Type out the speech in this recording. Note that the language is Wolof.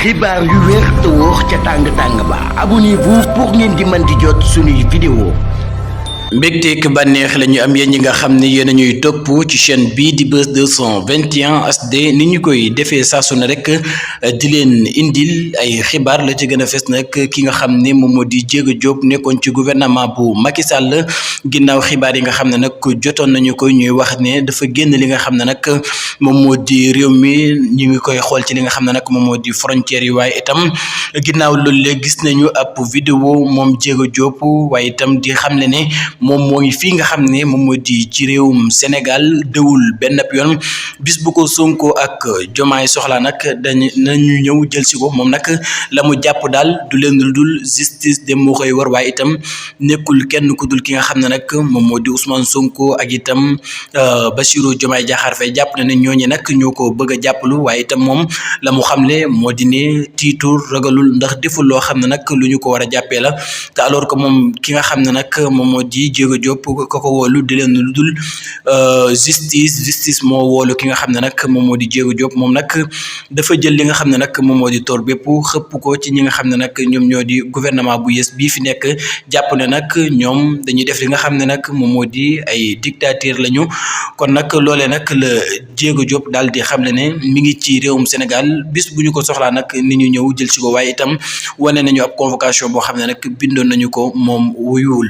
xibaar yu wér te wóor ca tàng ba abonnez-vous pour ngeen di mën di jot suñuy vidéo mbégteek bànneex la ñu am yéen ñi nga xam ne yéen a ñuy topp ci chaîne bii di Buzz 221 HD ni ñu koy defee saa su ne rek di leen indil ay xibaar la ci gën a fes nag ki nga xam ne moom moo di Diégo Diop nekkoon ci gouvernement bu Macky Sall ginnaaw xibaar yi nga xam ne nag jotoon nañu ko ñuy wax ne dafa génn li nga xam ne nag moom moo di réew mi ñu ngi koy xool ci li nga xam ne nag moom moo di frontières yi waaye itam ginnaaw loolu léegi gis nañu ab vidéo moom Diégo Diop waaye itam di xamle ne moom moo ngi fii nga xam ne moom moo di ci réewum Sénégal dëwul benn yoon bis bu ko Sonko ak Jomaay soxlaa nag nañu ñëw jël si ko moom nag la mu jàpp daal du leen lu dul justice dem moo koy war waaye itam nekkul kenn ku dul ki nga xam ne nag moom moo di Ousmane Sonko ak itam Bassirou Diomaye Diakhar Faye jàpp na ne ñooñu nag ñoo ko bëgg a jàppalu waaye itam moom la mu xamle moo di ne tiitur ragalul ndax deful loo xam ne nag lu ñu ko war a jàppee la te alors que moom ki nga xam ne nag moom moo di Diégo Diop ko woolu di leen lu dul justice moo woolu ki nga xam ne nag moom moo di Diégo Diop moom nag dafa jël li nga xam ne nag moom moo di toor bépp xëpp ko ci ñi nga xam ne nag ñoom ñoo di gouvernement bu yes bii fi nekk jàpp ne nag ñoom dañuy def li nga xam ne nag moom moo di ay dictature lañu kon nag loolee nag la Diégo Diop daal di xam ne mi ngi ci réewum Sénégal bis bu ñu ko soxlaa nag ni ñu ñëw jël si ko waaye itam wane nañu ab convocation boo xam ne nag bindoon nañu ko moom wuyuwul